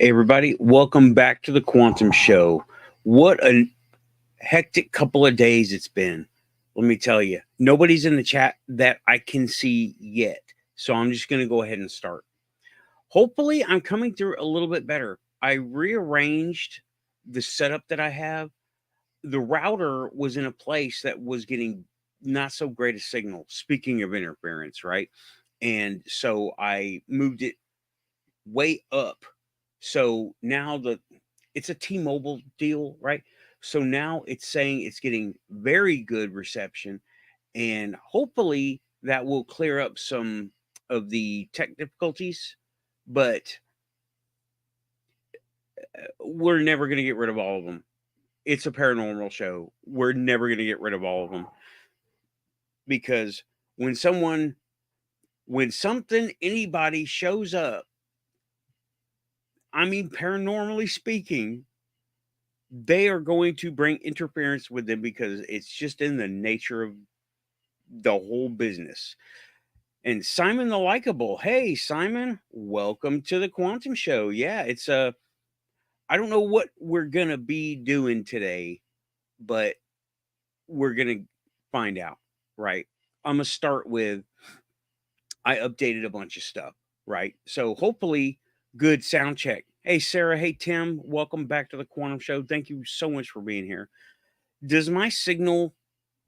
Hey, everybody, welcome back to the Quantum Show. What a hectic couple of days it's been. Let me tell you, nobody's in the chat that I can see yet. So I'm just going to go ahead and start. Hopefully, I'm coming through a little bit better. I rearranged the setup that I have. The router was in a place that was getting not so great a signal, speaking of interference, right? And so I moved it way up. So now it's a T-Mobile deal, right? So now it's saying it's getting very good reception, and hopefully that will clear up some of the tech difficulties. But we're never going to get rid of all of them. It's a paranormal show. We're never going to get rid of all of them because when anybody shows up, I mean, paranormally speaking, they are going to bring interference with them because it's just in the nature of the whole business. And Simon the Likeable, hey Simon, welcome to the Quantum Show. Yeah, it's I don't know what we're gonna be doing today, but we're gonna find out, right? I'm gonna start with I updated a bunch of stuff, right? So hopefully good sound check. Hey Sarah, hey Tim, welcome back to the Quantum Show. Thank you so much for being here. Does my signal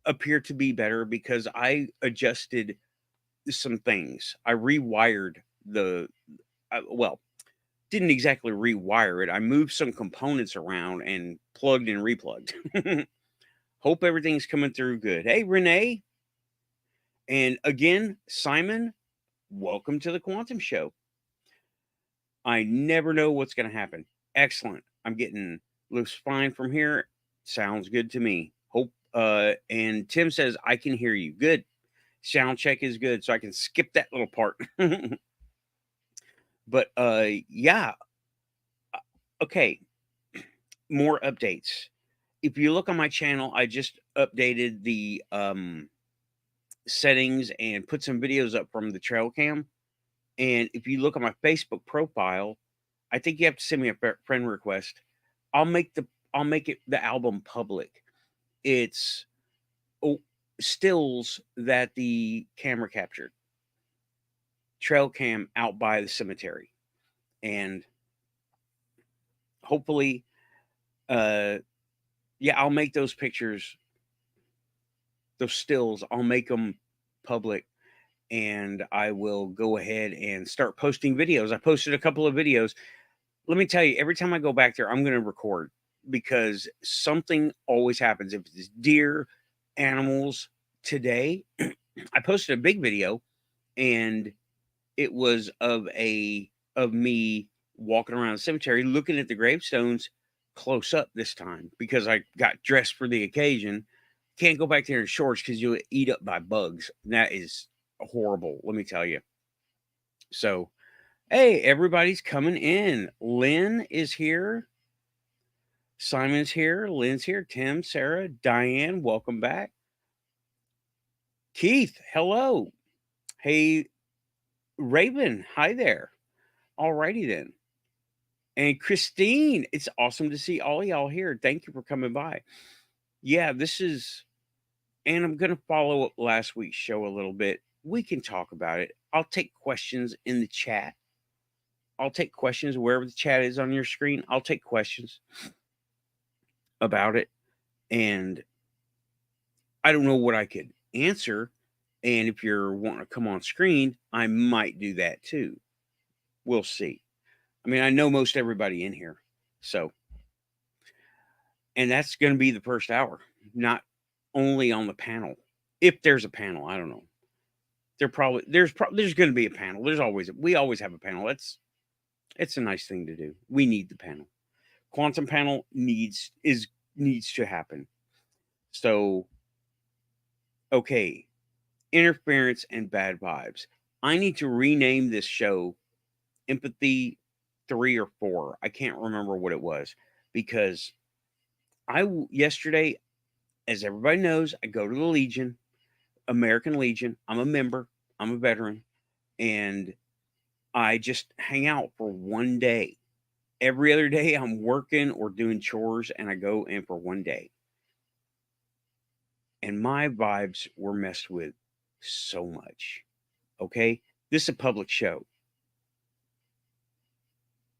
appear to be better? Because I adjusted some things. I rewired well, didn't exactly rewire it. I moved some components around and plugged and replugged. Hope everything's coming through good. Hey, Renee. And again, Simon, welcome to the Quantum Show. I never know what's going to happen. Excellent. Looks fine from here. Sounds good to me. Hope, and Tim says, I can hear you. Good. Sound check is good. So I can skip that little part. But, yeah. Okay. More updates. If you look on my channel, I just updated the settings and put some videos up from the trail cam. And if you look on my Facebook profile, I think you have to send me a friend request. I'll make it the album public. It's stills that the camera captured. Trail cam out by the cemetery. And hopefully yeah, I'll make those pictures, those stills, I'll make them public, and I will go ahead and start posting videos. I posted a couple of videos. Let me tell you, every time I go back there, I'm going to record because something always happens. If it's deer, animals, today, I posted a big video, and it was of me walking around the cemetery looking at the gravestones close up this time because I got dressed for the occasion. Can't go back there in shorts because you'll eat up by bugs. That is horrible, let me tell you. So, hey, everybody's coming in. Lynn is here. Simon's here. Lynn's here. Tim, Sarah, Diane, welcome back. Keith, hello. Hey, Raven, hi there. Alrighty then. And Christine, it's awesome to see all y'all here. Thank you for coming by. Yeah, and I'm going to follow up last week's show a little bit. We can talk about it. I'll take questions in the chat. I'll take questions wherever the chat is on your screen. I'll take questions about it. And I don't know what I could answer. And if you're wanting to come on screen, I might do that too. We'll see. I mean, I know most everybody in here. So, and that's going to be the first hour, not only on the panel. If there's a panel, I don't know. There's going to be a panel. We always have a panel. It's a nice thing to do. We need the panel. Quantum panel needs to happen. So, okay, interference and bad vibes. I need to rename this show Empathy 3 or 4. I can't remember what it was because yesterday, as everybody knows, I go to the Legion, American Legion. I'm a member. I'm a veteran, and I just hang out for one day Every other day I'm working or doing chores, and I go in for one day. And my vibes were messed with so much. Okay? This is a public show.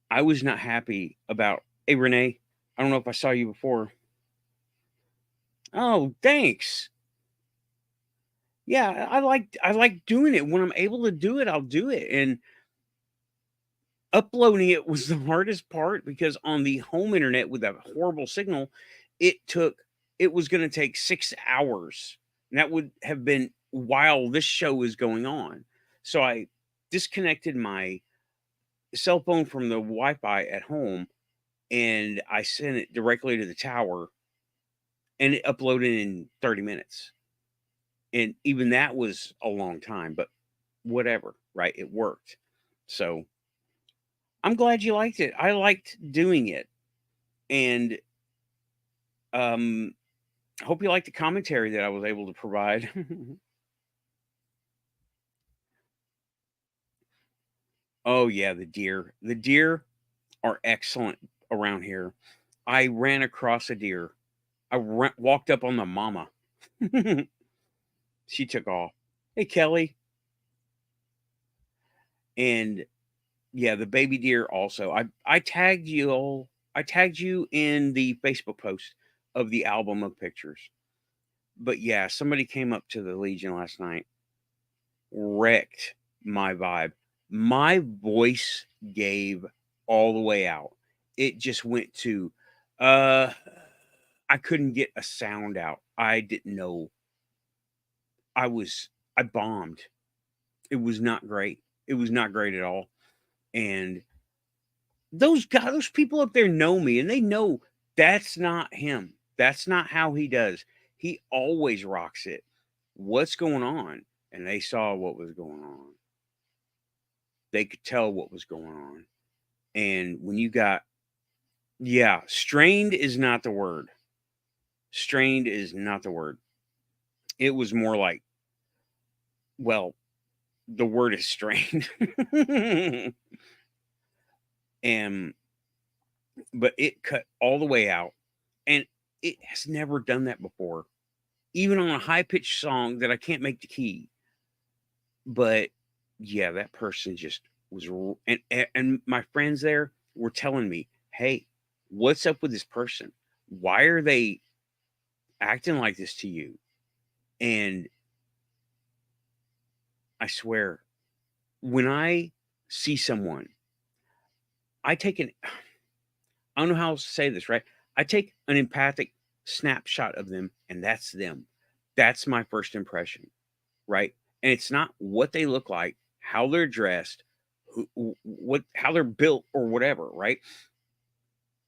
I was not happy about, hey, Renee, I don't know if I saw you before. Oh, thanks. Yeah, I like doing it. When I'm able to do it, I'll do it. And uploading it was the hardest part because on the home internet with that horrible signal, it was going to take 6 hours. And that would have been while this show is going on. So I disconnected my cell phone from the Wi-Fi at home and I sent it directly to the tower and it uploaded in 30 minutes. And even that was a long time, but whatever, right? It worked. So I'm glad you liked it. I liked doing it. And I hope you liked the commentary that I was able to provide. Oh yeah, the deer. The deer are excellent around here. I ran across a deer. Walked up on the mama. She took off. Hey Kelly. And yeah, the baby deer also. I tagged you all. I tagged you in the Facebook post of the album of pictures. But yeah, somebody came up to the Legion last night, wrecked my vibe. My voice gave all the way out. It just went to uh I couldn't get a sound out. I didn't know. I bombed. It was not great. It was not great at all. And those people up there know me and they know that's not him. That's not how he does. He always rocks it. What's going on? And they saw what was going on. They could tell what was going on. And when you got, yeah, strained is not the word. Strained is not the word. It was more like, well, the word is strained. And but it cut all the way out. And it has never done that before. Even on a high pitched song that I can't make the key. But yeah, that person just was, and my friends there were telling me, "Hey, what's up with this person? Why are they acting like this to you?" And I swear, when I see someone, I take an, I don't know how else to say this, right? I take an empathic snapshot of them, and that's them. That's my first impression, right? And it's not what they look like, how they're dressed, how they're built, or whatever, right?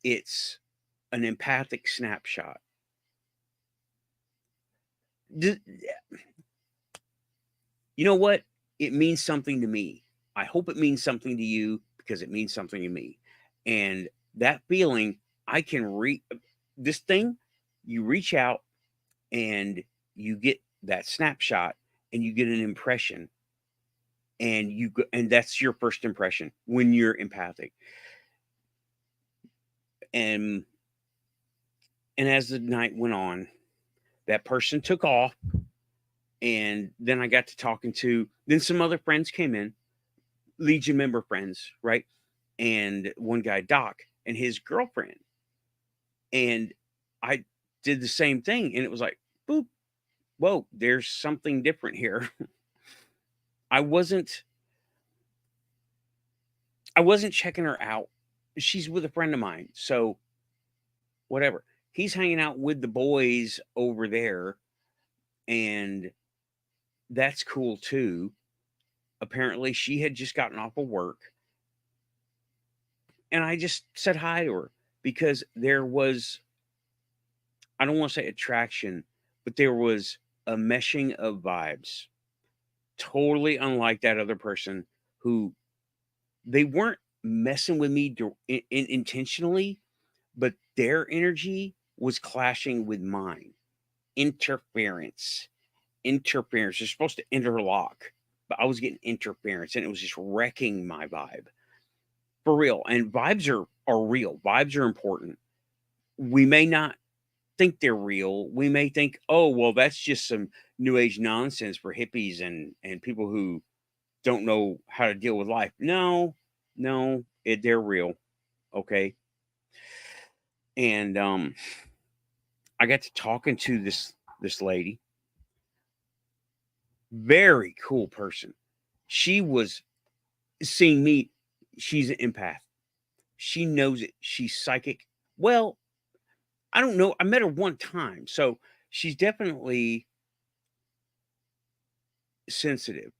It's an empathic snapshot. You know what? It means something to me. I hope it means something to you because it means something to me. And that feeling, I can this thing, you reach out and you get that snapshot and you get an impression and and that's your first impression when you're empathic. And as the night went on, that person took off. And then I got to talking to, then some other friends came in, Legion member friends, right? And one guy, Doc, and his girlfriend. And I did the same thing. And it was like, boop, whoa, there's something different here. I wasn't I wasn't checking her out. She's with a friend of mine. So whatever. He's hanging out with the boys over there. And that's cool too. Apparently she had just gotten off of work. And I just said hi to her because there was, I don't want to say attraction, but there was a meshing of vibes. Totally unlike that other person who they weren't messing with me intentionally, but their energy was clashing with mine. Interference. Interference. They're supposed to interlock, but I was getting interference and it was just wrecking my vibe. For real. And vibes are are real. Vibes are important. We may not think they're real. We may think, oh, well, that's just some new age nonsense for hippies and people who don't know how to deal with life. No, no, they're real. Okay. And I got to talking to this lady, very cool person. She was seeing me. She's an empath. She knows it. She's psychic. Well, I don't know. I met her one time, so she's definitely sensitive.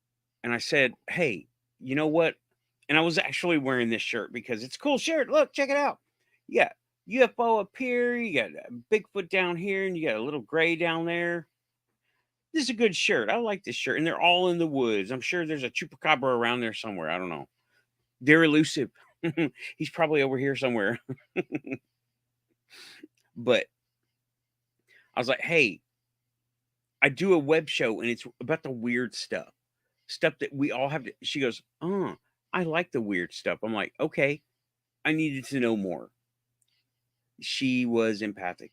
And I said, "Hey, you know what?" And I was actually wearing this shirt because it's a cool shirt. Look, check it out. You got UFO up here, you got Bigfoot down here, and you got a little gray down there. This is a good shirt. I like this shirt. And they're all in the woods. I'm sure there's a chupacabra around there somewhere. I don't know. They're elusive. He's probably over here somewhere. But I was like, hey, I do a web show and it's about the weird stuff. Stuff that we all have to. She goes, oh, I like the weird stuff. I'm like, okay, I needed to know more. She was empathic.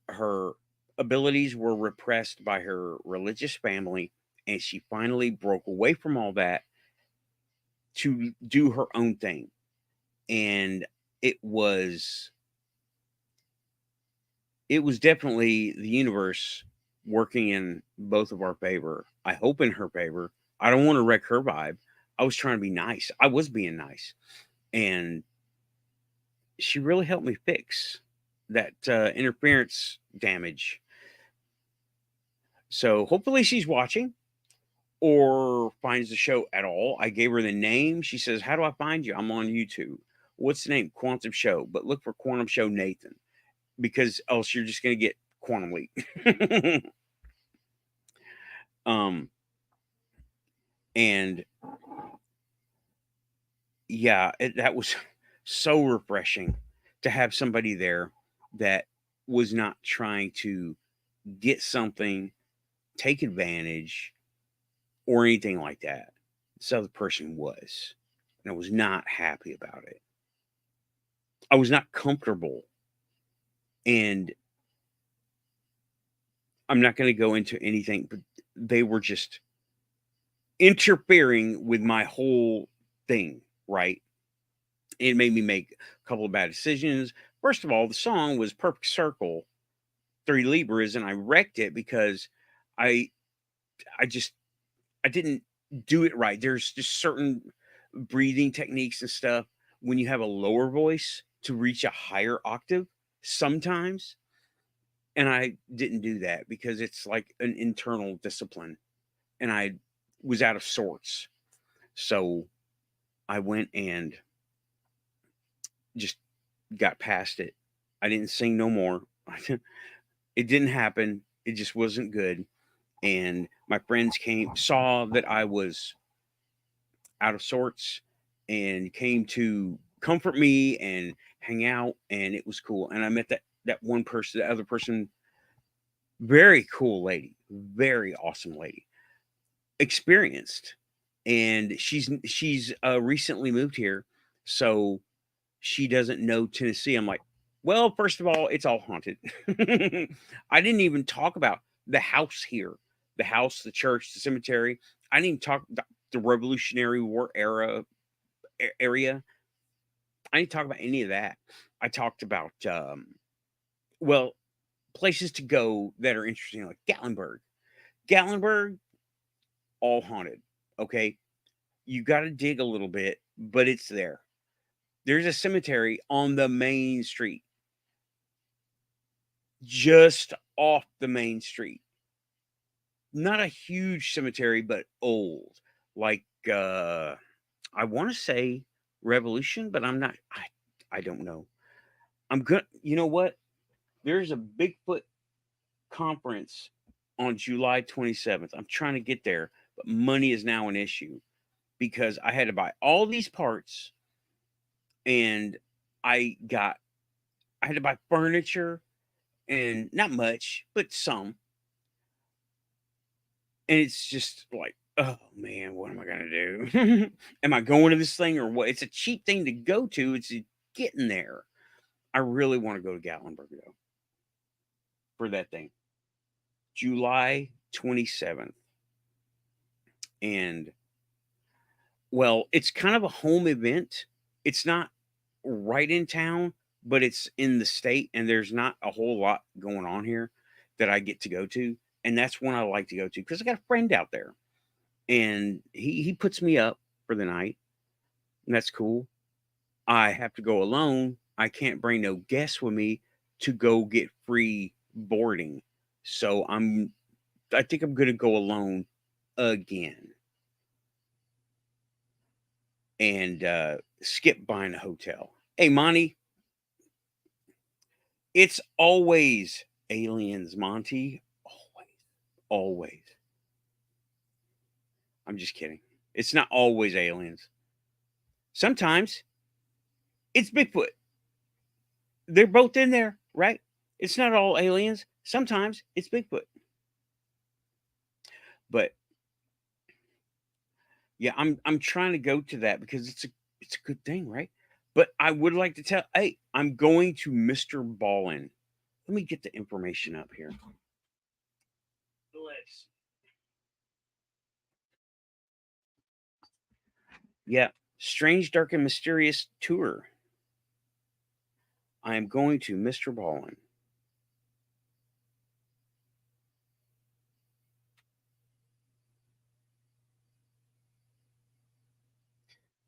Her abilities were repressed by her religious family, and she finally broke away from all that to do her own thing. And it was definitely the universe working in both of our favor. I hope in her favor. I don't want to wreck her vibe. I was trying to be nice. I was being nice. And she really helped me fix that interference damage. So hopefully she's watching or finds the show at all. I gave her the name. She says, how do I find you? I'm on YouTube. What's the name? Quantum Show. But look for Quantum Show Nathan, because else you're just going to get Quantum Leap. And yeah, that was so refreshing to have somebody there that was not trying to get something, take advantage, or anything like that. This other person was, and I was not happy about it. I was not comfortable, and I'm not going to go into anything, but they were just interfering with my whole thing, right? It made me make a couple of bad decisions. First of all, the song was Perfect Circle, Three Libras, and I wrecked it because I just I didn't do it right. There's just certain breathing techniques and stuff when you have a lower voice to reach a higher octave sometimes. And I didn't do that because it's like an internal discipline. And I was out of sorts. So I went and just got past it. I didn't sing no more. It didn't happen. It just wasn't good. And my friends saw that I was out of sorts and came to comfort me and hang out, and it was cool. And I met that one person, the other person, very cool lady, very awesome lady, experienced. And she's recently moved here, so she doesn't know Tennessee. I'm like, well, first of all, it's all haunted. I didn't even talk about the house here, the house, the church, the cemetery. I didn't even talk the Revolutionary War area. I didn't talk about any of that. I talked about well, places to go that are interesting, like Gatlinburg. Gatlinburg, all haunted. Okay, you got to dig a little bit, but it's there. There's a cemetery on the main street, just off the main street. Not a huge cemetery, but old. Like I want to say Revolution, but I'm not. I don't know. I'm good. You know what? There's a Bigfoot conference on July 27th. I'm trying to get there, but money is now an issue because I had to buy all these parts, and I had to buy furniture, and not much, but some. And it's just like, oh man, what am I gonna do? Am I going to this thing or what? It's a cheap thing to go to. It's getting there. I really want to go to Gatlinburg though for that thing. July 27th. And well, it's kind of a home event. It's not right in town, but it's in the state, and there's not a whole lot going on here that I get to go to. And that's one I like to go to because I got a friend out there, and he puts me up for the night, and that's cool. I have to go alone. I can't bring no guests with me to go get free boarding. So I think I'm gonna go alone again and skip buying a hotel. Hey Monty, it's always aliens, Monty. Always. Always. I'm just kidding. It's not always aliens. Sometimes it's Bigfoot. They're both in there, right? It's not all aliens. Sometimes it's Bigfoot. But yeah, I'm trying to go to that because it's a good thing, right? But I would like to tell, hey, I'm going to Mr. Ballin. Let me get the information up here. Let's. Yeah, strange, dark, and mysterious tour. I am going to Mr. Ballin.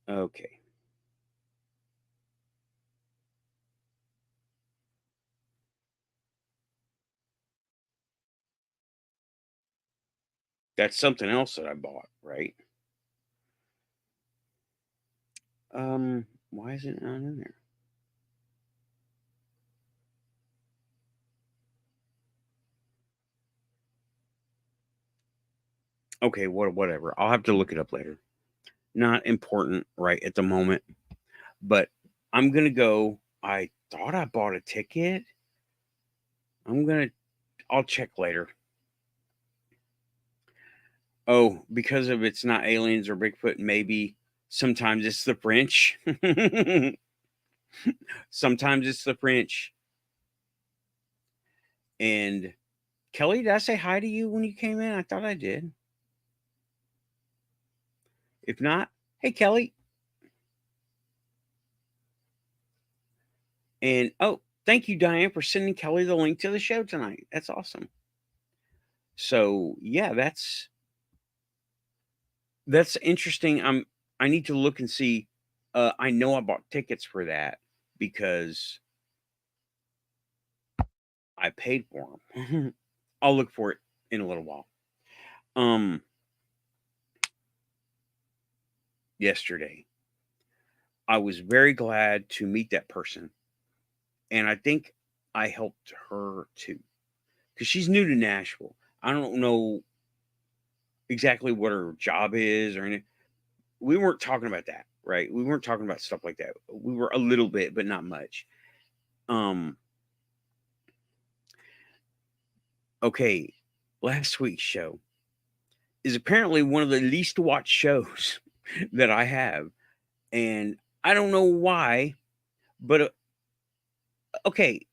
Okay. That's something else that I bought, right? Why is it not in there? Okay, whatever. I'll have to look it up later. Not important right at the moment, but I'm gonna go. I thought I bought a ticket. I'll check later. Oh, because of it's not aliens or Bigfoot, maybe sometimes it's the French. Sometimes it's the French. And Kelly, did I say hi to you when you came in? I thought I did. If not, hey Kelly. And oh, thank you, Diane, for sending Kelly the link to the show tonight. That's awesome. So yeah, that's interesting. I need to look and see. I know I bought tickets for that because I paid for them. I'll look for it in a little while. Um, Yesterday, I was very glad to meet that person, and I think I helped her too because she's new to Nashville. I don't know exactly what her job is or anything. We weren't talking about that, right? We weren't talking about stuff like that. We were a little bit, but not much. Um, okay, last week's show is apparently one of the least watched shows that I have, and I don't know why, but okay,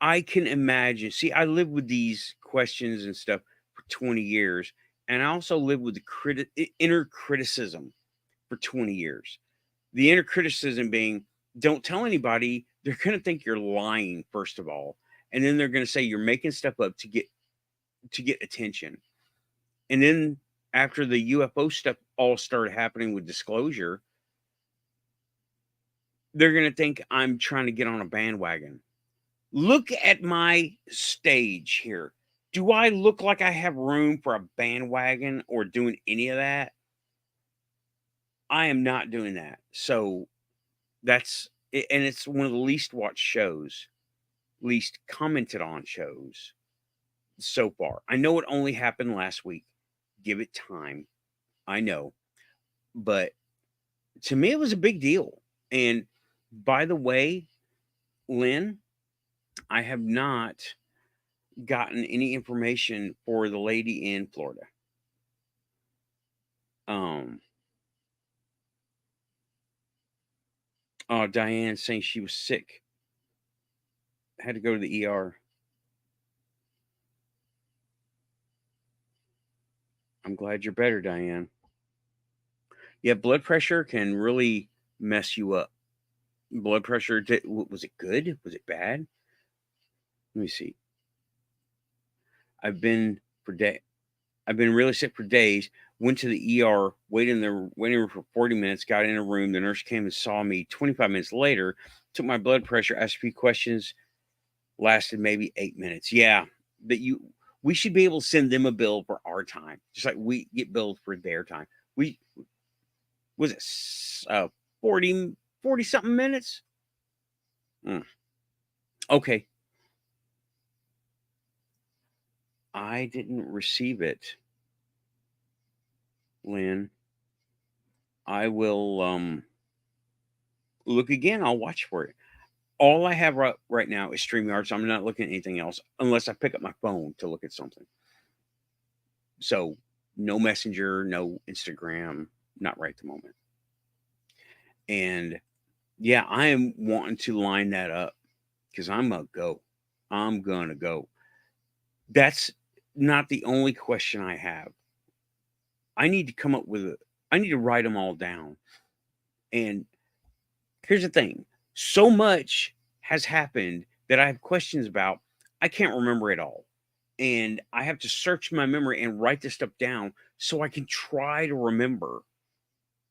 I can imagine. See, I live with these questions and stuff for 20 years, and I also live with the inner criticism for 20 years. The inner criticism being, don't tell anybody. They're going to think you're lying, first of all, and then they're going to say you're making stuff up to get attention. And then after the UFO stuff all started happening with disclosure, they're going to think I'm trying to get on a bandwagon. Look at my stage here. Do I look like I have room for a bandwagon or doing any of that? I am not doing that. So and it's one of the least watched shows, least commented on shows so far. I know it only happened last week. Give it time. I know. But to me, it was a big deal. And by the way, Lynn, I have not gotten any information for the lady in Florida. Um, Oh, Diane saying she was sick, had to go to the ER. I'm glad you're better, Diane. Yeah, blood pressure can really mess you up. Blood pressure, was it good? Was it bad? Let me see. I've been for day. I've been really sick for days. Went to the ER, waited in the waiting room for 40 minutes, got in a room. The nurse came and saw me 25 minutes later, took my blood pressure, asked a few questions, lasted maybe 8 minutes. Yeah, that we should be able to send them a bill for our time, just like we get billed for their time. We was it 40 something minutes? Mm, okay. I didn't receive it, Lynn. I will look again. I'll watch for it. All I have right now is StreamYard, so I'm not looking at anything else unless I pick up my phone to look at something. So no Messenger, no Instagram, not right at the moment. And yeah, I am wanting to line that up because I'm gonna go. I'm gonna go. That's not the only question I have. I need to come up with I need to write them all down. And here's the thing. So much has happened that I have questions about. I can't remember it all. And I have to search my memory and write this stuff down so I can try to remember.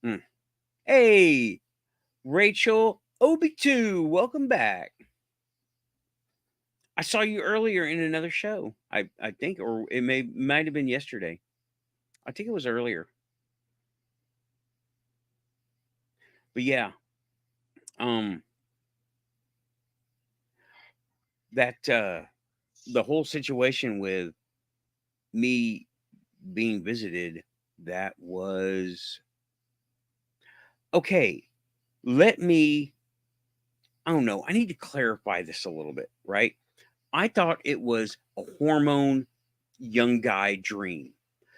Mm. Hey, Rachel Obi2, welcome back. I saw you earlier in another show. I think, or it might have been yesterday. I think it was earlier. But yeah, um, that the whole situation with me being visited, that was okay. Let me, I don't know. I need to clarify this a little bit, right? I thought it was a hormone young guy dream.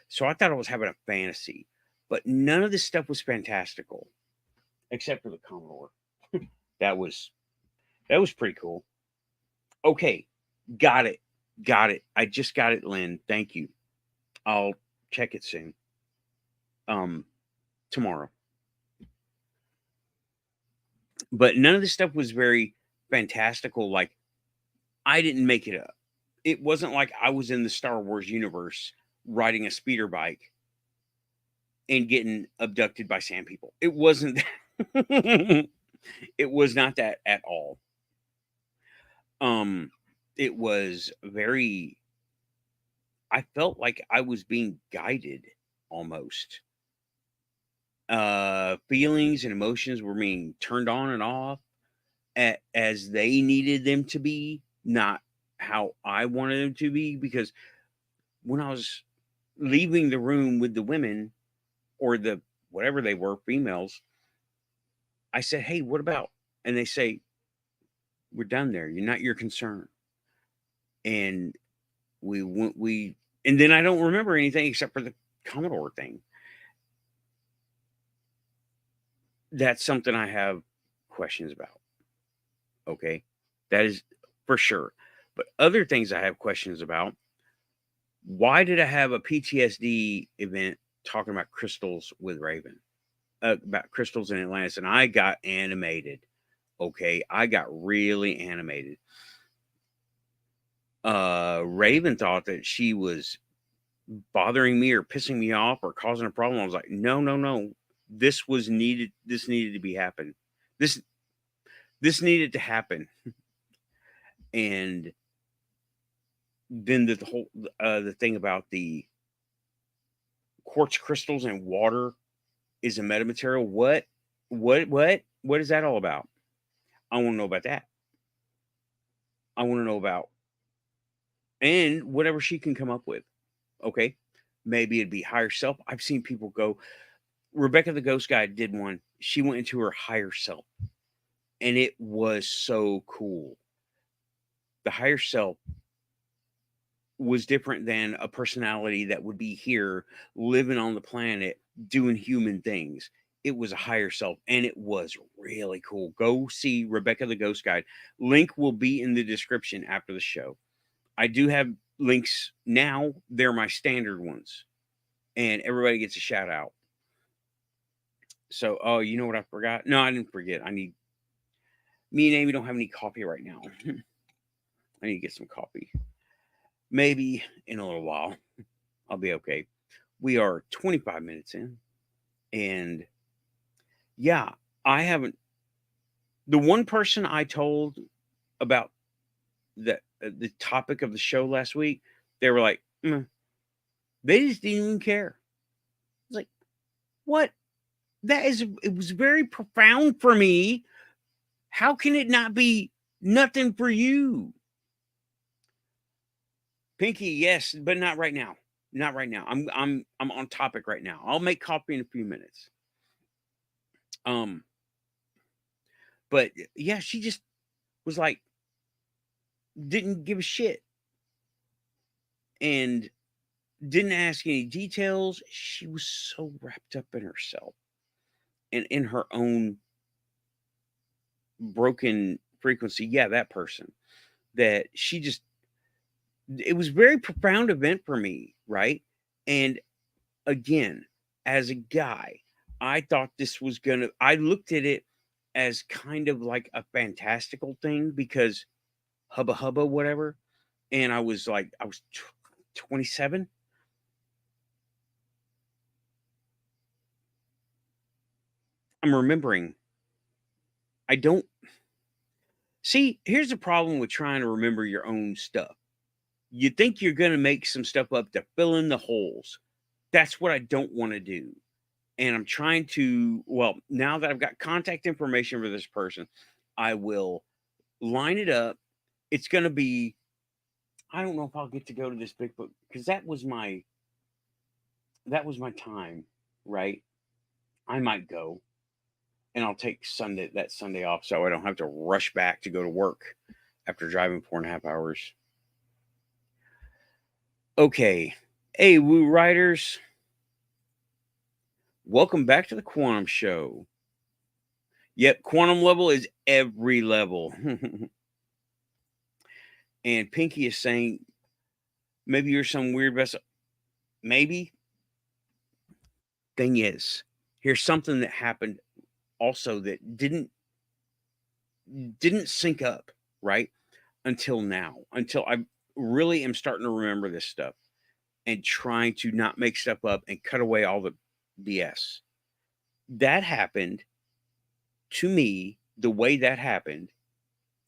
So I thought I was having a fantasy, but none of this stuff was fantastical except for the Commodore. That was pretty cool. Okay, got it. Got it. I just got it, Lynn. Thank you. I'll check it soon. Um Tomorrow. But none of this stuff was very fantastical. Like I didn't make it up. It wasn't like I was in the Star Wars universe riding a speeder bike and getting abducted by sand people. It wasn't that. It was not that at all. Um, it was very, I felt like I was being guided almost. Feelings and emotions were being turned on and off as they needed them to be, not how I wanted them to be. Because when I was leaving the room with the women or the whatever they were, females, I said, "Hey, what about?" And they say, "We're done there. You're not your concern." And we and then I don't remember anything except for the Commodore thing. That's something I have questions about. Okay, that is for sure. But other things I have questions about. Why did I have a PTSD event talking about crystals with Raven? About crystals in Atlantis, and I got animated. Okay, I got really animated. Raven thought that she was bothering me or pissing me off or causing a problem. I was like, no, no, no. This was needed. This needed to be happen. This this needed to happen. And then the whole the thing about the quartz crystals and water is a metamaterial. What is that all about? I want to know about that. I want to know about and whatever she can come up with. Okay. Maybe it'd be higher self. I've seen people go. Rebekah the Ghost Guide did one. She went into her higher self, and it was so cool. The higher self was different than a personality that would be here living on the planet doing human things. it was a higher self, and it was really cool. Go see Rebekah the Ghost Guide. Link will be in the description after the show. I do have links now. They're my standard ones, and everybody gets a shout out. So, oh, you know what I forgot? No, I didn't forget. Me and Amy don't have any coffee right now. I need to get some coffee. Maybe in a little while. I'll be okay. We are 25 minutes in, and yeah, I haven't. The one person I told about the topic of the show last week, they were like, they just didn't even care. It's like, what? It was very profound for me. How can it not be nothing for you? Pinky, yes, but not right now. Not right now. I'm on topic right now. I'll make coffee in a few minutes. But yeah, she just was like, didn't give a shit and didn't ask any details. She was so wrapped up in herself and in her own broken frequency. Yeah, that person that she just, it was a very profound event for me, right? And again, as a guy, I thought this was I looked at it as kind of like a fantastical thing because hubba hubba, whatever. And I was 27. I'm remembering. I don't see. Here's the problem with trying to remember your own stuff. You think you're going to make some stuff up to fill in the holes. That's what I don't want to do. And I'm trying to, well, now that I've got contact information for this person, I will line it up. It's going to be, I don't know if I'll get to go to this Bigfoot because that was my time, right? I might go and I'll take that Sunday off so I don't have to rush back to go to work after driving 4.5 hours. Okay. Hey, Woo Riders. Welcome back to the Quantum Show. Yep, quantum level is every level. And Pinky is saying, maybe you're some weird vessel. Maybe. Thing is, here's something that happened also that didn't sync up, right? Until now. Until I really am starting to remember this stuff and trying to not make stuff up and cut away all the BS. That happened to me the way that happened.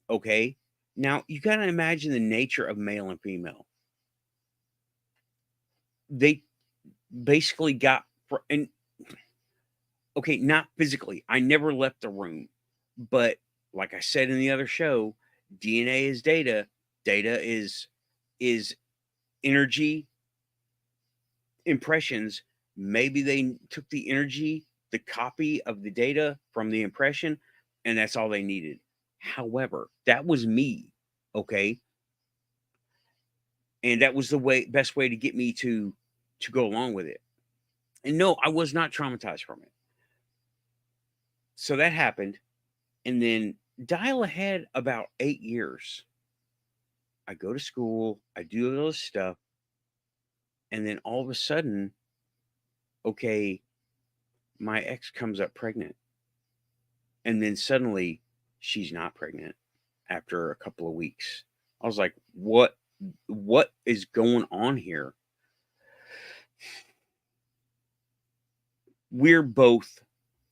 Okay. Now you got to imagine the nature of male and female. They basically got, and okay, not physically. I never left the room, but like I said in the other show, DNA is data. Data is energy impressions. Maybe they took the energy, the copy of the data from the impression, and that's all they needed. However, that was me, okay? And that was the best way to get me to go along with it. And no, I was not traumatized from it. So that happened. And then dial ahead about 8 years. I go to school, I do all this stuff, and then all of a sudden, okay, my ex comes up pregnant. And then suddenly she's not pregnant after a couple of weeks. I was like, what is going on here? We're both,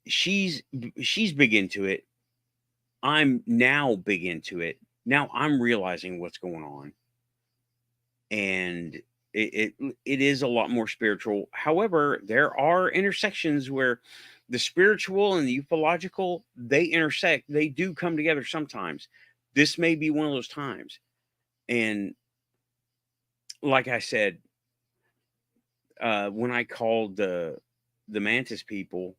she's big into it. I'm now big into it. Now I'm realizing what's going on. And it is a lot more spiritual. However, there are intersections where the spiritual and the ufological, they intersect. They do come together sometimes. This may be one of those times. And like I said, when I called the Mantis people,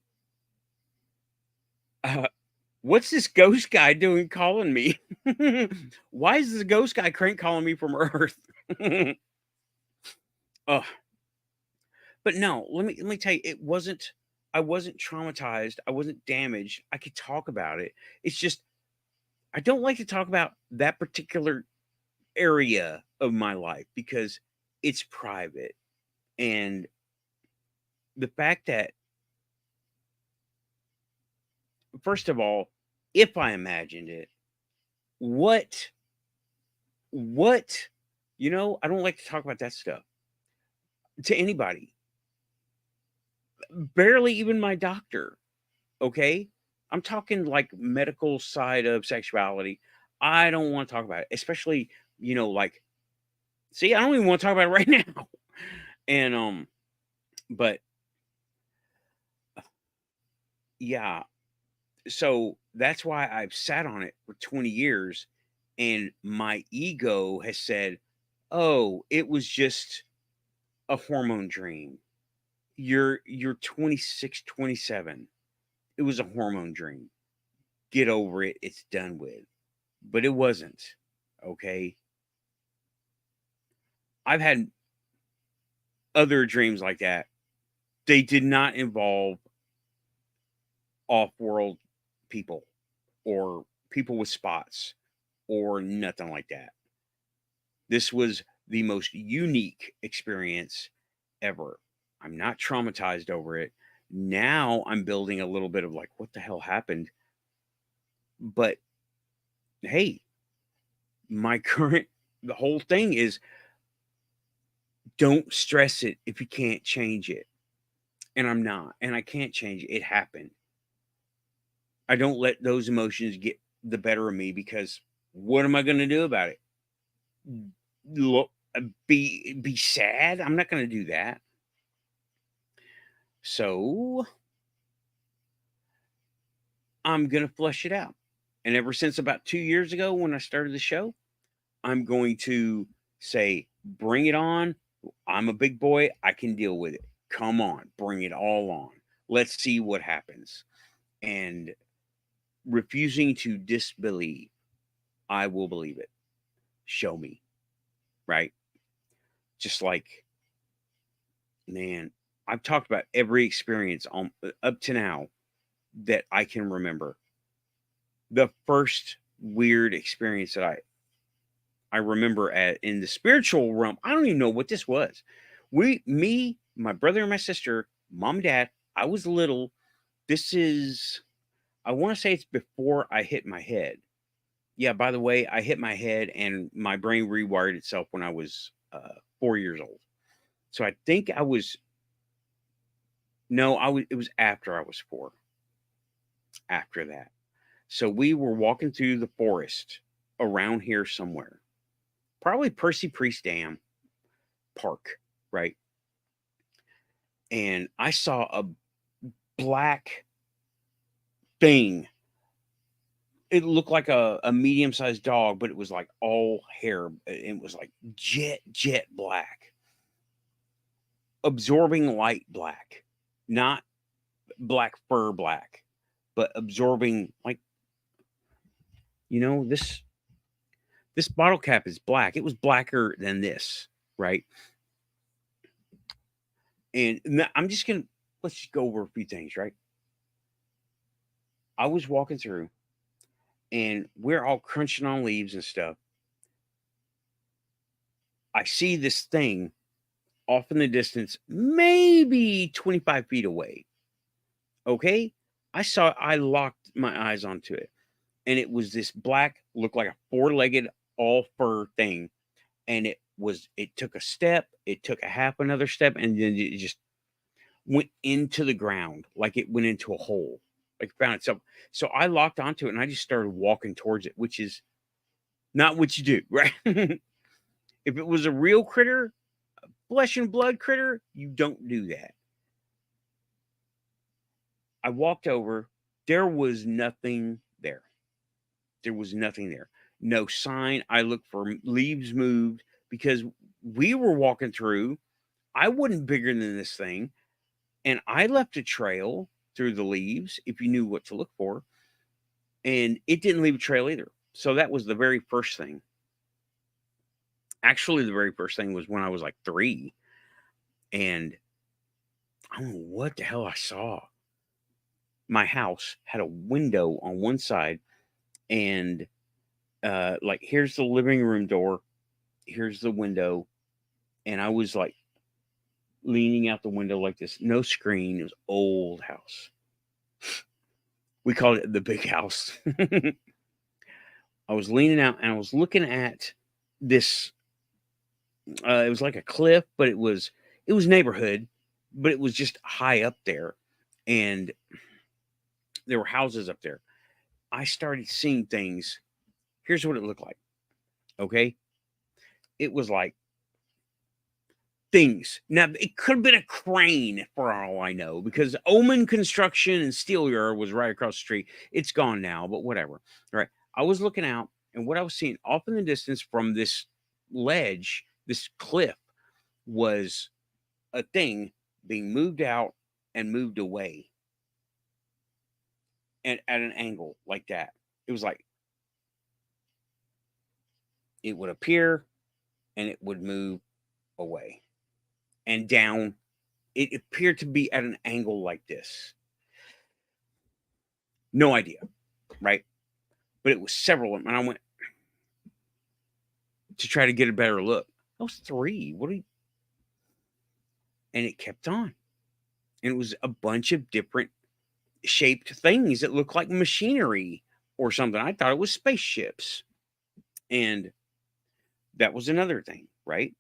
what's this ghost guy doing calling me? Why is this ghost guy crank calling me from Earth? Oh, but no, let me tell you, it wasn't. I wasn't traumatized. I wasn't damaged. I could talk about it. It's just, I don't like to talk about that particular area of my life because it's private. And the fact that, first of all, if I imagined it, what, what, I don't like to talk about that stuff to anybody, barely even my doctor. Okay. I'm talking like medical side of sexuality. I don't want to talk about it, especially, like, see, I don't even want to talk about it right now. And, but yeah, so that's why I've sat on it for 20 years and my ego has said, "Oh, it was just a hormone dream. You're 26, 27. It was a hormone dream. Get over it. It's done with." But it wasn't. Okay? I've had other dreams like that. They did not involve off-world people or people with spots or nothing like that. This was the most unique experience ever. I'm not traumatized over it. Now I'm building a little bit of like, what the hell happened? But hey, the whole thing is don't stress it if you can't change it. And I'm not, and I can't change it. It happened. I don't let those emotions get the better of me because what am I going to do about it? Look, be sad? I'm not going to do that. So I'm going to flush it out. And ever since about 2 years ago when I started the show, I'm going to say, bring it on. I'm a big boy. I can deal with it. Come on, bring it all on. Let's see what happens. And refusing to disbelieve, I will believe it. Show me. Right? Just like, man, I've talked about every experience on up to now that I can remember. The first weird experience that I remember in the spiritual realm, I don't even know what this was. Me, my brother and my sister, mom, dad, I was little. This is, I want to say it's before I hit my head. Yeah, by the way, I hit my head and my brain rewired itself when I was 4 years old. So I think I was, no, it was after I was four. After that. So we were walking through the forest around here somewhere, probably Percy Priest Dam Park, right? And I saw a black thing. It looked like a medium-sized dog, but it was like all hair. It was like jet black, absorbing light black, not black fur black, but absorbing like, this bottle cap is black. It was blacker than this, right? And I'm just gonna let's just go over a few things, right? I was walking through and we're all crunching on leaves and stuff. I see this thing off in the distance, maybe 25 feet away. Okay. I locked my eyes onto it. And it was this black, looked like a four-legged, all fur thing. And it took a step, it took a half another step, and then it just went into the ground, like it went into a hole, like found itself. So I locked onto it and I just started walking towards it, which is not what you do, right? If it was a real critter, flesh and blood critter, you don't do that. I walked over. There was nothing there. There was nothing there. No sign. I looked for leaves moved because we were walking through. I wasn't bigger than this thing. And I left a trail through the leaves if you knew what to look for. And it didn't leave a trail either. So that was the very first thing. Actually, the very first thing was when I was like 3. And I don't know what the hell I saw. my house had a window on one side, and like here's the living room door, here's the window, and I was like leaning out the window like this, no screen. It was old house. We called it the big house. I was leaning out and I was looking at this. It was like a cliff, but it was neighborhood, but it was just high up there, and there were houses up there. I started seeing things. Here's what it looked like. Okay, it was like things. Now it could have been a crane for all I know, because Omen Construction and Steel Yard was right across the street. It's gone now, but whatever. Right. I was looking out, and what I was seeing off in the distance from this ledge, this cliff, was a thing being moved out and moved away, and at an angle like that. It was like it would appear and it would move away and down. It appeared to be at an angle like this. No idea, right? But it was several of them, and I went to try to get a better look. I was three. What are you? And it kept on, and it was a bunch of different shaped things that looked like machinery or something. I thought it was spaceships, and that was another thing, right?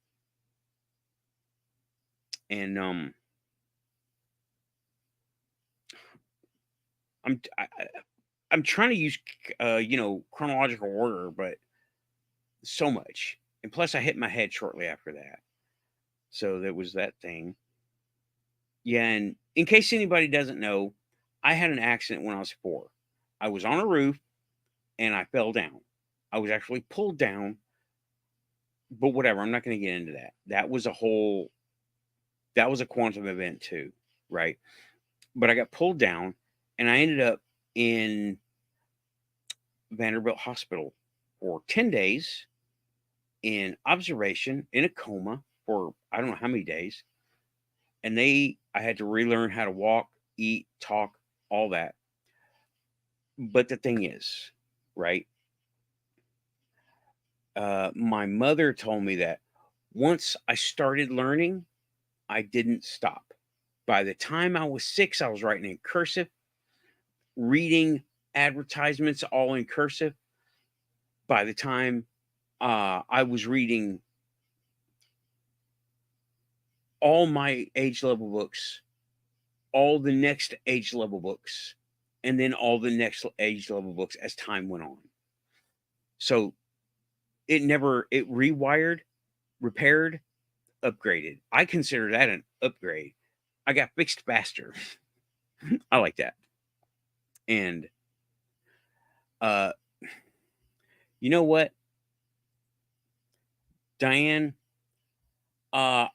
And I'm I'm trying to use chronological order, but so much, and plus I hit my head shortly after that, so there was that thing. Yeah, and in case anybody doesn't know, I had an accident when I was 4. I was on a roof and I fell down. I was actually pulled down, but whatever. I'm not going to get into that. That was a quantum event too, right? But I got pulled down, and I ended up in Vanderbilt Hospital for 10 days in observation in a coma for I don't know how many days. And I had to relearn how to walk, eat, talk, all that. But the thing is, right? My mother told me that once I started learning, I didn't stop. By the time I was 6, I was writing in cursive, reading advertisements all in cursive. By the time I was reading all my age level books, all the next age level books, and then all the next age level books as time went on. So it rewired, repaired, upgraded. I consider that an upgrade. I got fixed faster. I like that. And uh you know what, Diane, I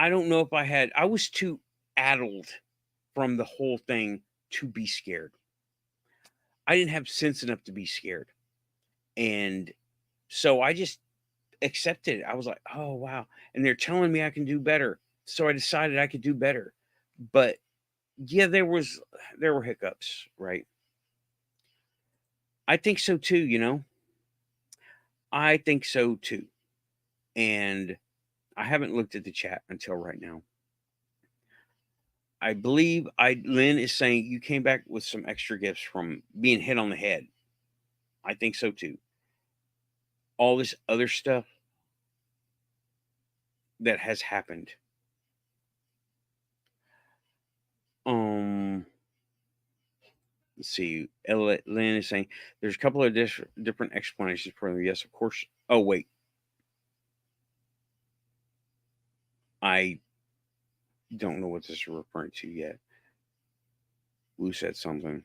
don't know if I was too addled from the whole thing to be scared. I didn't have sense enough to be scared. And so I just accepted it. I was like, "Oh, wow." And they're telling me I can do better. So I decided I could do better. But yeah, there were hiccups, right? I think so too, I think so too. And I haven't looked at the chat until right now. I believe Lynn is saying you came back with some extra gifts from being hit on the head. I think so too. All this other stuff that has happened. Um, let's see. Lynn is saying there's a couple of different explanations for them. Yes, of course. Oh wait, I don't know what this is referring to yet. Lou said something.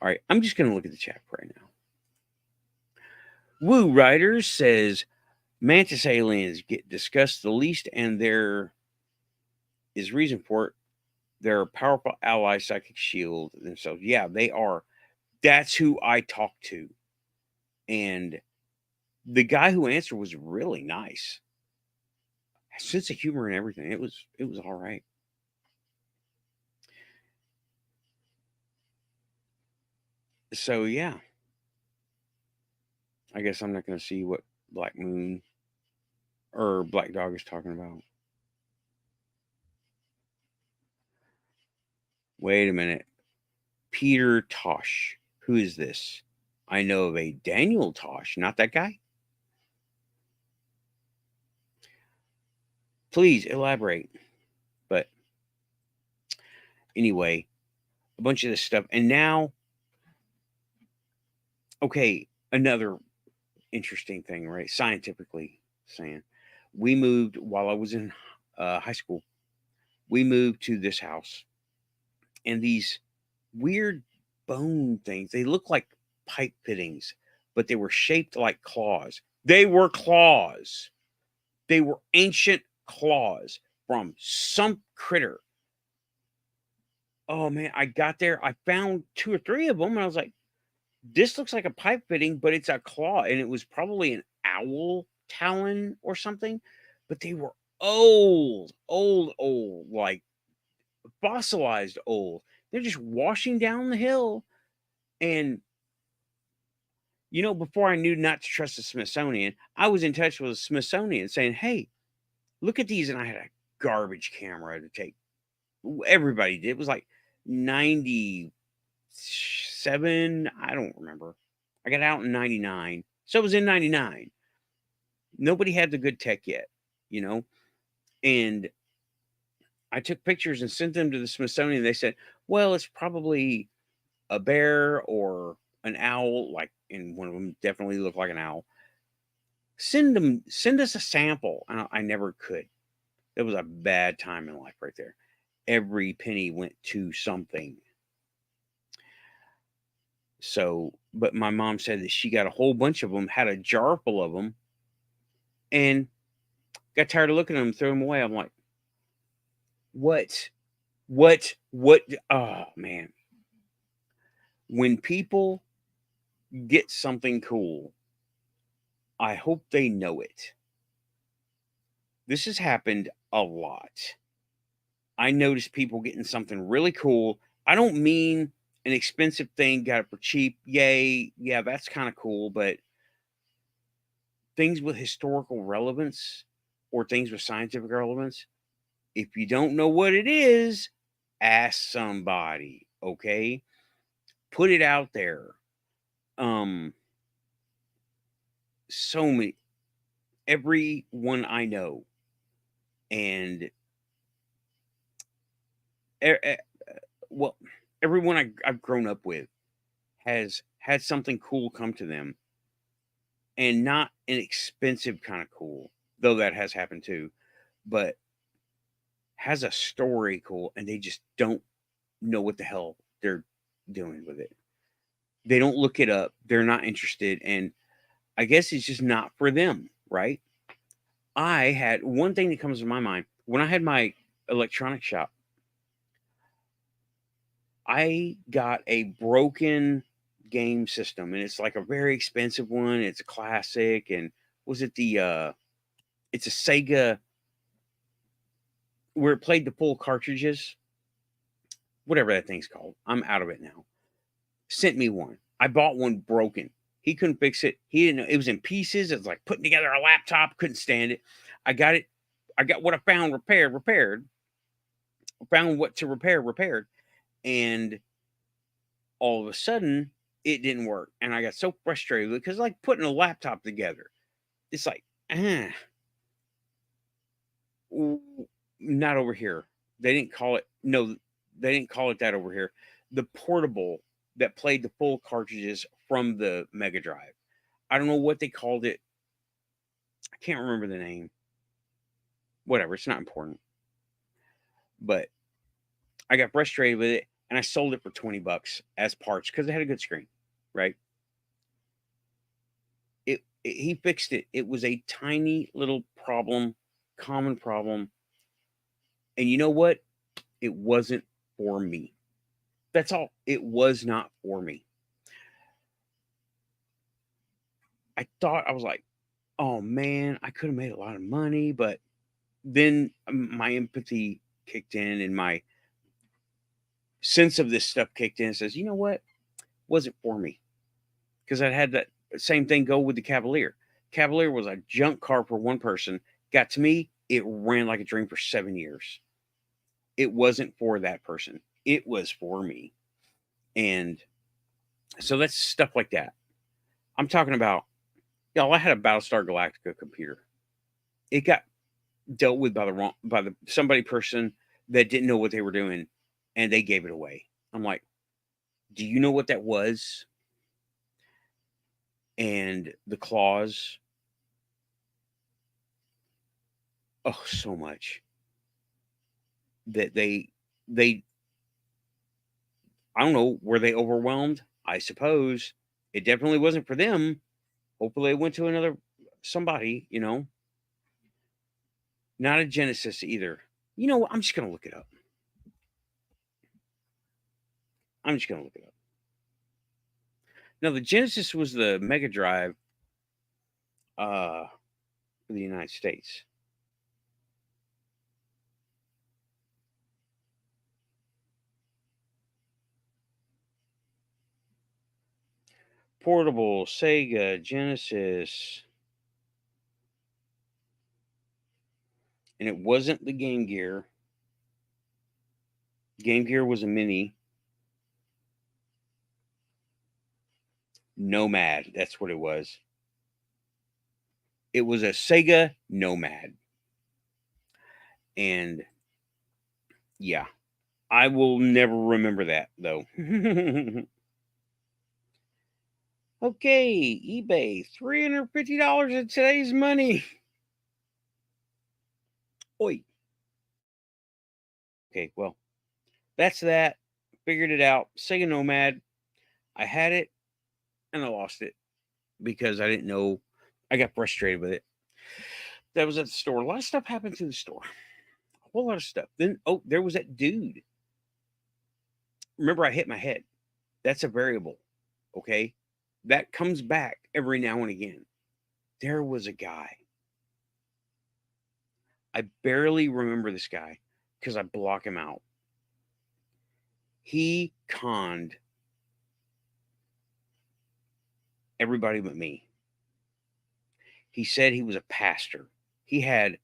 All right, I'm just going to look at the chat right now. Woo Riders says mantis aliens get discussed the least, and there is reason for it. They're a powerful ally, psychic shield themselves. Yeah, they are. That's who I talked to, and the guy who answered was really nice. Sense of humor and everything. It was all right. So yeah, I guess I'm not going to see what Black Moon or Black Dog is talking about. Wait a minute. Peter Tosh. Who is this? I know of a Daniel Tosh, not that guy. Please elaborate. But anyway, a bunch of this stuff. And now, okay, another interesting thing, right? Scientifically saying, we moved while I was in high school. We moved to this house, and these weird bone things, they look like pipe fittings, but they were shaped like claws. They were claws. They were ancient claws from some critter. Oh man, I got there. I found two or three of them, and I was like, this looks like a pipe fitting, but it's a claw. And it was probably an owl talon or something. But they were old, like fossilized old. They're just washing down the hill. And, before I knew not to trust the Smithsonian, I was in touch with the Smithsonian saying, hey, look at these. And I had a garbage camera to take. Everybody did. It was like 97. I don't remember. I got out in 99. So it was in 99. Nobody had the good tech yet, you know? And I took pictures and sent them to the Smithsonian. They said, well, it's probably a bear or an owl, and one of them definitely looked like an owl. Send us a sample. And I never could. It was a bad time in life right there. Every penny went to something. So, but my mom said that she got a whole bunch of them, had a jar full of them, and got tired of looking at them, threw them away. I'm like, what? Oh, man. When people get something cool, I hope they know it. This has happened a lot. I notice people getting something really cool. I don't mean an expensive thing, got it for cheap. Yay. Yeah, that's kind of cool. But things with historical relevance or things with scientific relevance, if you don't know what it is, ask somebody, okay? Put it out there. So many, everyone I know, and well, everyone I've grown up with has had something cool come to them, and not an expensive kind of cool, though that has happened too, but has a story cool, and they just don't know what the hell they're doing with it. They don't look it up. They're not interested, and I guess it's just not for them, right? I had one thing that comes to my mind when I had my electronic shop. I got a broken game system, and it's like a very expensive one. It's a classic, and was it it's a Sega where it played the full cartridges, whatever that thing's called. I'm out of it now. Sent me one. I bought one broken. He couldn't fix it. He didn't know it was in pieces. It was like putting together a laptop. Couldn't stand it. I got it. I got what I found repaired. I found what to repair repaired, and all of a sudden it didn't work. And I got so frustrated because like putting a laptop together. It's like, not over here. They didn't call it. No, they didn't call it that over here. The portable that played the full cartridges from the Mega Drive. I don't know what they called it. I can't remember the name. Whatever, it's not important. But I got frustrated with it, and I sold it for $20 as parts because it had a good screen, right? He fixed it. It was a tiny little problem, common problem. And you know what? It wasn't for me. That's all. It was not for me. I thought, I was like, oh man, I could have made a lot of money, but then my empathy kicked in and my sense of this stuff kicked in and says, you know what? wasn't for me because I had that same thing go with the Cavalier. Cavalier was a junk car for one person. Got to me, it ran like a dream for 7 years. It wasn't for that person. It was for me. And so that's stuff like that. I'm talking about, y'all, I had a Battlestar Galactica computer. It got dealt with by the somebody person that didn't know what they were doing, and they gave it away. I'm like, do you know what that was? And the claws, oh, so much that they I don't know, were they overwhelmed? I suppose it definitely wasn't for them. Hopefully, it went to another somebody, Not a Genesis either. You know what? I'm just gonna look it up. I'm just gonna look it up. No, the Genesis was the Mega Drive for the United States. Portable, Sega, Genesis. And it wasn't the Game Gear. Game Gear was a mini. Nomad, that's what it was. It was a Sega Nomad. And yeah, I will never remember that though. Okay, eBay, $350 in today's money. Oi. Okay, well, that's that. Figured it out. Sega Nomad. I had it and I lost it because I didn't know. I got frustrated with it. That was at the store. A lot of stuff happened to the store. A whole lot of stuff. Then, oh, there was that dude. Remember, I hit my head. That's a variable. Okay. That comes back every now and again. There was a guy. I barely remember this guy because I block him out. He conned everybody but me. He said he was a pastor. He had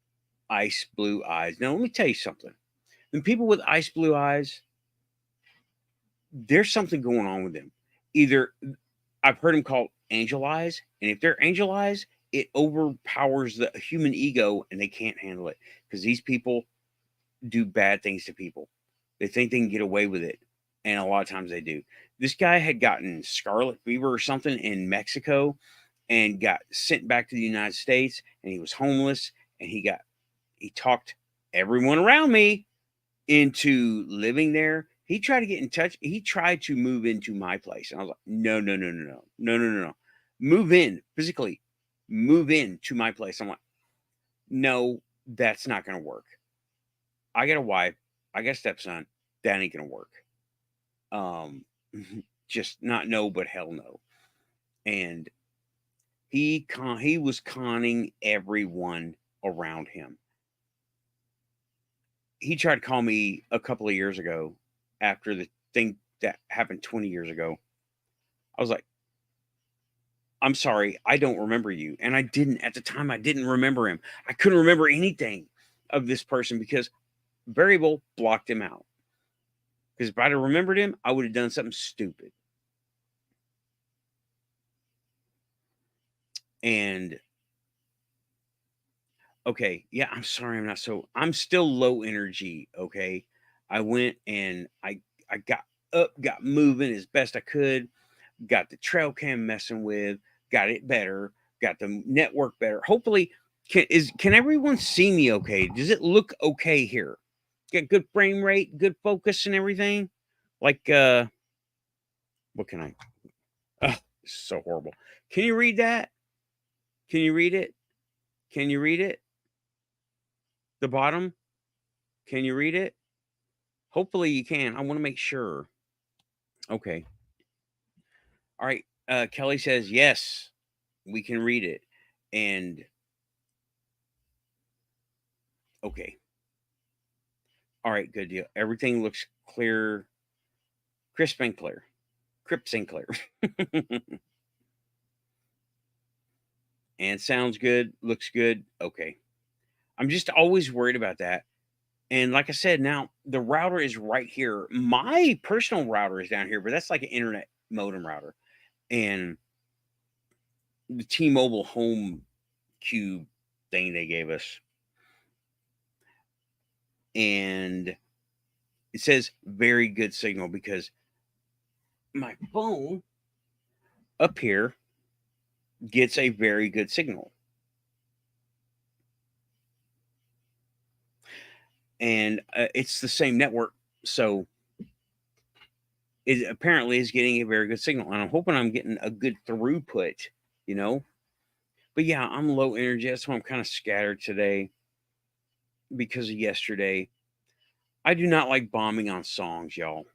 ice blue eyes. Now, let me tell you something. The people with ice blue eyes, there's something going on with them. Either I've heard them called angel eyes, and if they're angel eyes, it overpowers the human ego and they can't handle it because these people do bad things to people. They think they can get away with it, and a lot of times they do. This guy had gotten scarlet fever or something in Mexico and got sent back to the United States, and he was homeless, and he talked everyone around me into living there. He tried to get in touch. He tried to move into my place. And I was like, no, no, no, no, no, no, no, no, no. Move in physically, move in to my place. I'm like, no, that's not going to work. I got a wife. I got a stepson. That ain't going to work. Just not no, but hell no. And he was conning everyone around him. He tried to call me a couple of years ago after the thing that happened 20 years ago. I was like, I'm sorry, I don't remember you. And I didn't, at the time, I didn't remember him. I couldn't remember anything of this person because variable blocked him out. Because if I'd have remembered him, I would have done something stupid. And okay, yeah, I'm sorry, I'm still low energy. Okay. I went and I got up, got moving as best I could, got the trail cam messing with, got it better, got the network better. Hopefully, can everyone see me okay? Does it look okay here? Get good frame rate, good focus and everything? Like what can I oh, this is so horrible. Can you read that? Can you read it? Can you read it? The bottom? Can you read it? Hopefully you can. I want to make sure. Okay. All right. Kelly says, yes, we can read it. And okay. All right. Good deal. Everything looks clear, crisp and clear. Crip Sinclair. And sounds good, looks good. Okay. I'm just always worried about that. And like I said, now the router is right here. My personal router is down here, but that's like an internet modem router. And the T-Mobile home cube thing they gave us. And it says very good signal because my phone up here gets a very good signal. And it's the same network. So it apparently is getting a very good signal. And I'm hoping I'm getting a good throughput, you know? But yeah, I'm low energy. That's why I'm kind of scattered today because of yesterday. I do not like bombing on songs, y'all.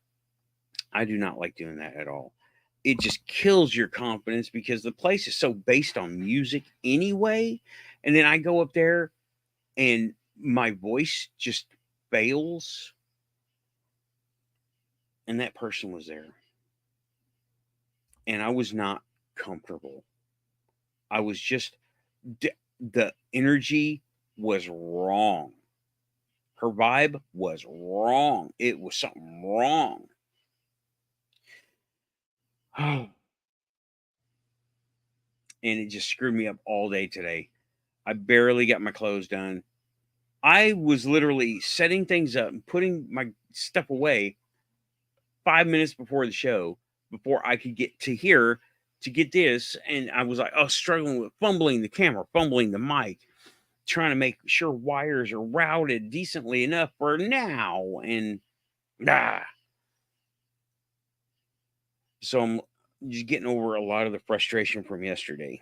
I do not like doing that at all. It just kills your confidence because the place is so based on music anyway. And then I go up there and my voice just fails. And that person was there. And I was not comfortable. I was just, the energy was wrong. Her vibe was wrong. It was something wrong. And it just screwed me up all day today. I barely got my clothes done. I was literally setting things up and putting my stuff away 5 minutes before the show, before I could get to here to get this. And I was like, oh, struggling with fumbling the camera, fumbling the mic, trying to make sure wires are routed decently enough for now. And so I'm just getting over a lot of the frustration from yesterday.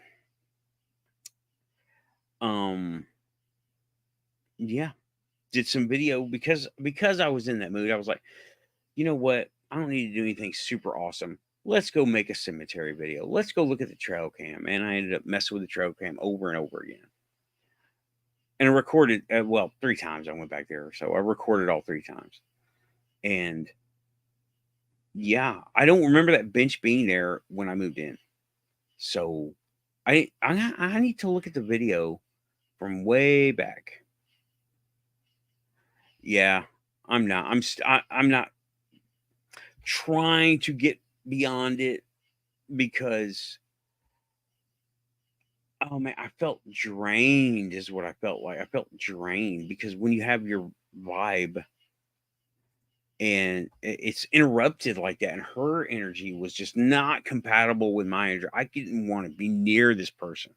Yeah, did some video because I was in that mood. I was like, you know what? I don't need to do anything super awesome. Let's go make a cemetery video. Let's go look at the trail cam. And I ended up messing with the trail cam over and over again. And I recorded, 3 times I went back there. So I recorded all 3 times. And yeah, I don't remember that bench being there when I moved in. So I need to look at the video from way back. Yeah, I'm not. I'm not trying to get beyond it because oh man, I felt drained is what I felt like. I felt drained because when you have your vibe and it's interrupted like that, and her energy was just not compatible with my energy. I didn't want to be near this person.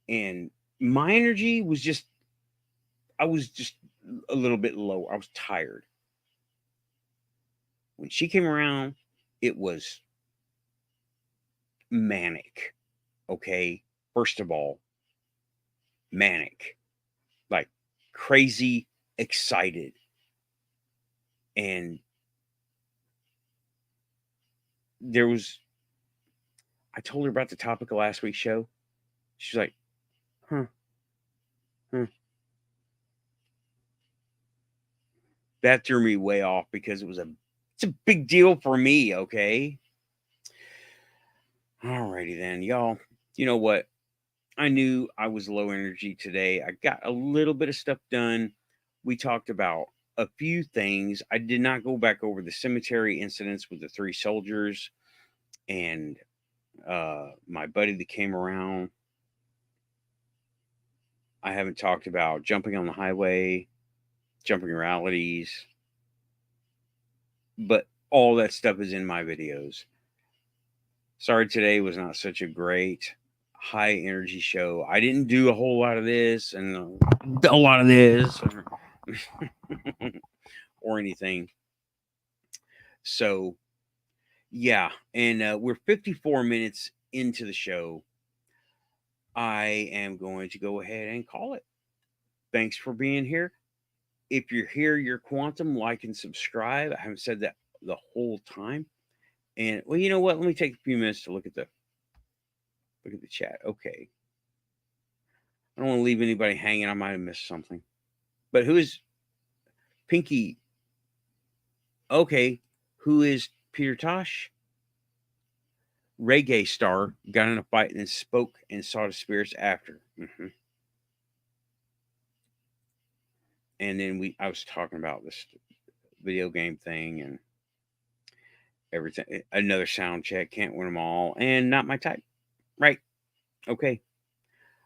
And my energy was just, I was just a little bit low. I was tired. When she came around, it was manic. Okay. First of all, manic, like crazy excited. And I told her about the topic of last week's show. She's like, huh. That threw me way off because it's a big deal for me. Okay. Alrighty then, y'all. You know what? I knew I was low energy today. I got a little bit of stuff done. We talked about a few things. I did not go back over the cemetery incidents with the 3 soldiers and my buddy that came around. I haven't talked about jumping on the highway, jumping realities, but all that stuff is in my videos. Sorry today was not such a great high energy show. I didn't do a whole lot of this and a lot of this or anything. So yeah, and we're 54 minutes into the show. I am going to go ahead and call it. Thanks for being here. If you're here, you're quantum, like and subscribe. I haven't said that the whole time. And well, you know what? Let me take a few minutes to look at the chat. Okay. I don't want to leave anybody hanging. I might have missed something. But who is Pinky? Okay. Who is Peter Tosh, reggae star, got in a fight and then spoke and saw the spirits after. And then I was talking about this video game thing and everything. Another sound check, can't win them all, and not my type. Right? Okay.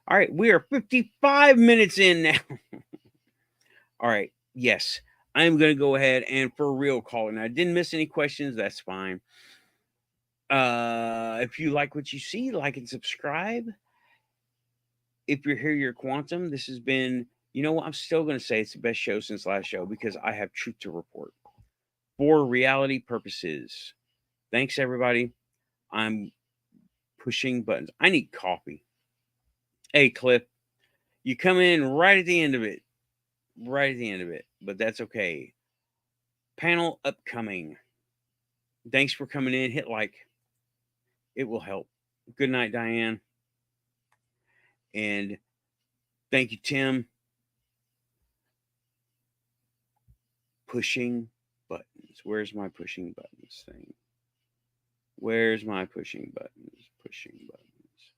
All right, we are 55 minutes in now. All right. Yes, I'm going to go ahead and for real call it. And I didn't miss any questions. That's fine. If you like what you see, like and subscribe. If you're here, you're Quantum. This has been, you know what? I'm still going to say it's the best show since last show because I have truth to report for reality purposes. Thanks, everybody. I'm pushing buttons. I need coffee. Hey, Cliff, you come in right at the end of it. Right at the end of it. But that's okay. Panel upcoming. Thanks for coming in. Hit like. It will help. Good night, Diane. And thank you, Tim. Pushing buttons. Where's my pushing buttons thing? Where's my pushing buttons? Pushing buttons.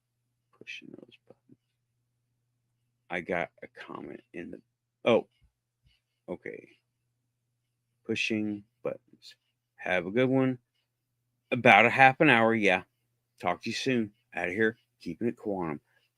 Pushing those buttons. I got a comment in the... Oh. Okay. Pushing buttons. Have a good one. About a half an hour, yeah. Talk to you soon. Out of here. Keeping it quantum.